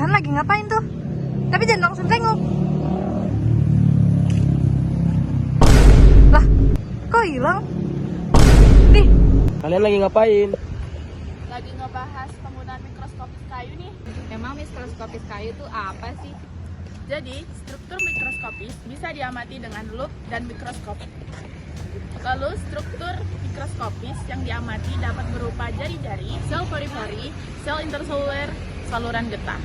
Barusan lagi ngapain tuh? Tapi jangan langsung tengok. Lah, kok hilang? Nih, Kalian lagi ngapain? Lagi ngebahas penggunaan mikroskopis kayu nih. Emang mikroskopis kayu itu apa sih? Jadi, struktur mikroskopis bisa diamati dengan lup dan mikroskop. Lalu, struktur mikroskopis yang diamati dapat berupa jari-jari, sel pori-pori, sel interseluler, saluran getah.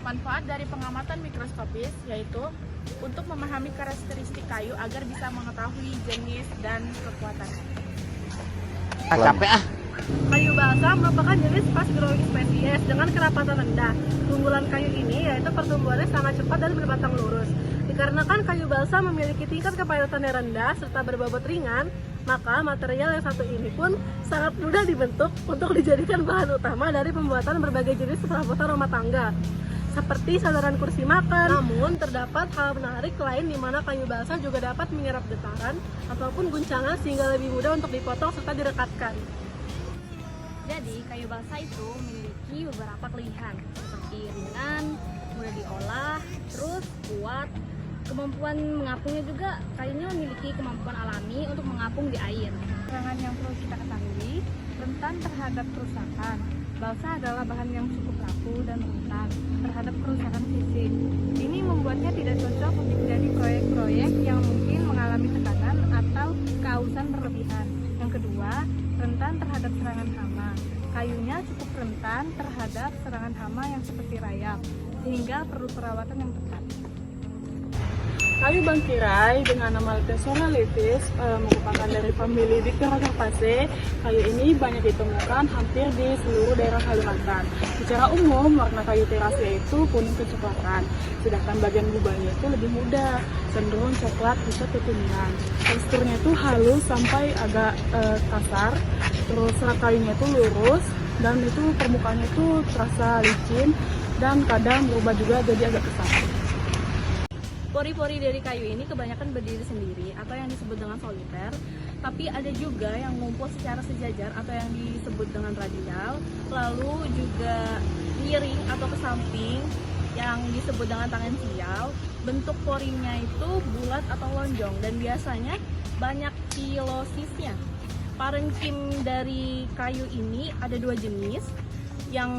Manfaat dari pengamatan mikroskopis yaitu untuk memahami karakteristik kayu agar bisa mengetahui jenis dan kekuatannya. Capek ah. Kayu balsa merupakan jenis pasgrowing spesies dengan kerapatan rendah. Keunggulan kayu ini yaitu pertumbuhannya sangat cepat dan berbatang lurus. Dikarenakan kayu balsa memiliki tingkat kepadatan yang rendah serta berbobot ringan, maka material yang satu ini pun sangat mudah dibentuk untuk dijadikan bahan utama dari pembuatan berbagai jenis perabotan rumah tangga, seperti sandaran kursi makan. Namun, terdapat hal menarik lain di mana kayu balsa juga dapat menyerap getaran ataupun guncangan sehingga lebih mudah untuk dipotong serta direkatkan. Jadi, kayu balsa itu memiliki beberapa kelebihan seperti ringan, mudah diolah, terus kuat. Kemampuan mengapungnya juga, kayunya memiliki kemampuan alami untuk mengapung di air. kekurangan yang perlu kita ketahui, rentan terhadap kerusakan. Balsa adalah bahan yang cukup laku dan rentan terhadap kerusakan fisik. Ini membuatnya tidak cocok untuk menjadi proyek-proyek yang mungkin mengalami tekanan atau keausan berlebihan. Yang kedua, rentan terhadap serangan hama. Kayunya cukup rentan terhadap serangan hama yang seperti rayap, sehingga perlu perawatan yang tepat. Kayu bangkirai dengan nama Leucaena leaves merupakan dari famili Diceraceae. Kayu ini banyak ditemukan hampir di seluruh daerah Kalimantan. Secara umum, warna kayu terasea itu kuning kecoklatan, sedangkan bagian bubahnya itu lebih muda, cenderung coklat hingga kekuningan. Teksturnya itu halus sampai agak kasar, terus serat kayunya itu lurus, dan itu permukaannya itu terasa licin, dan kadang berubah juga jadi agak kesat. Pori-pori dari kayu ini kebanyakan berdiri sendiri atau yang disebut dengan soliter, tapi ada juga yang ngumpul secara sejajar atau yang disebut dengan radial, lalu juga miring atau ke samping yang disebut dengan tangensial. Bentuk porinya itu bulat atau lonjong dan biasanya banyak filosisnya. Parenkim dari kayu ini ada dua jenis yang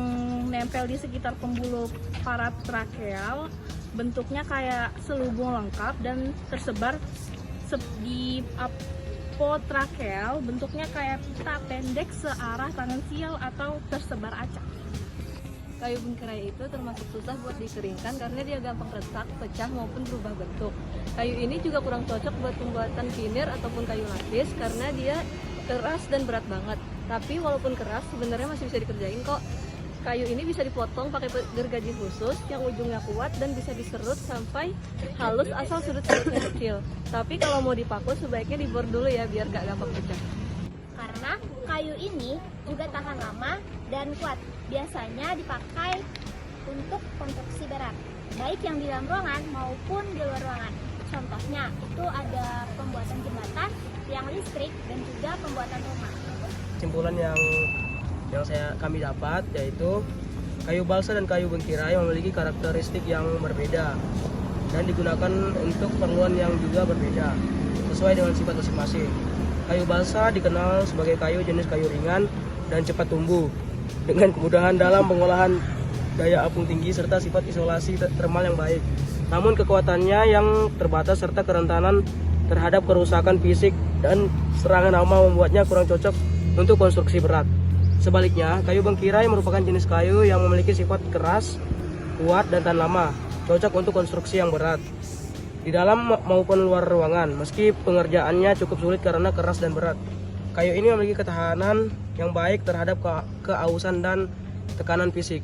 nempel di sekitar pembuluh paratrakeal. Bentuknya kayak selubung lengkap dan tersebar di apotrakeal. Bentuknya kayak pita pendek searah tangensial atau tersebar acak. Kayu bangkirai itu termasuk susah buat dikeringkan karena dia gampang retak, pecah maupun berubah bentuk. Kayu ini juga kurang cocok buat pembuatan finir ataupun kayu lapis karena dia keras dan berat banget. Tapi walaupun keras sebenarnya masih bisa dikerjain kok. Kayu ini bisa dipotong pakai gergaji khusus yang ujungnya kuat dan bisa diserut sampai halus asal sudut-sudutnya kecil. Tapi kalau mau dipaku sebaiknya dibor dulu ya biar gak gampang pecah. Karena kayu ini juga tahan lama dan kuat. Biasanya dipakai untuk konstruksi berat, baik yang di dalam ruangan maupun di luar ruangan. Contohnya itu ada pembuatan jembatan, tiang listrik, dan juga pembuatan rumah. Kesimpulan yang kami dapat yaitu kayu balsa dan kayu bangkirai memiliki karakteristik yang berbeda dan digunakan untuk keperluan yang juga berbeda sesuai dengan sifat masing-masing. Kayu balsa dikenal sebagai kayu jenis kayu ringan dan cepat tumbuh dengan kemudahan dalam pengolahan, daya apung tinggi serta sifat isolasi termal yang baik. Namun kekuatannya yang terbatas serta kerentanan terhadap kerusakan fisik dan serangan hama membuatnya kurang cocok untuk konstruksi berat. Sebaliknya, kayu bangkirai merupakan jenis kayu yang memiliki sifat keras, kuat, dan tahan lama, cocok untuk konstruksi yang berat di dalam maupun luar ruangan, meski pengerjaannya cukup sulit karena keras dan berat. Kayu ini memiliki ketahanan yang baik terhadap keausan dan tekanan fisik.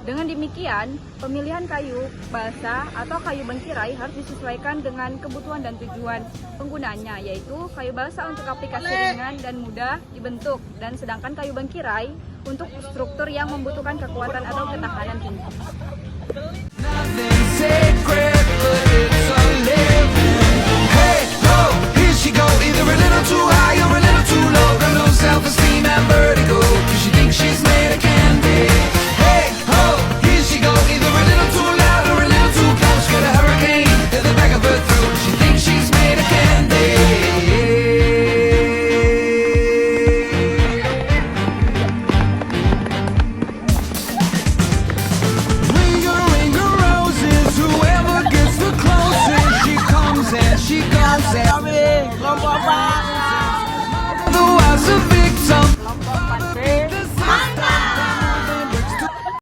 Dengan demikian, pemilihan kayu balsa atau kayu bangkirai harus disesuaikan dengan kebutuhan dan tujuan penggunaannya, yaitu kayu balsa untuk aplikasi ringan dan mudah dibentuk, dan sedangkan kayu bangkirai untuk struktur yang membutuhkan kekuatan atau ketahanan tinggi. Self-esteem and vertigo, 'cause she thinks she's made of candy. Hey ho, here she go, Kami kelompok 4. Kelompok 4C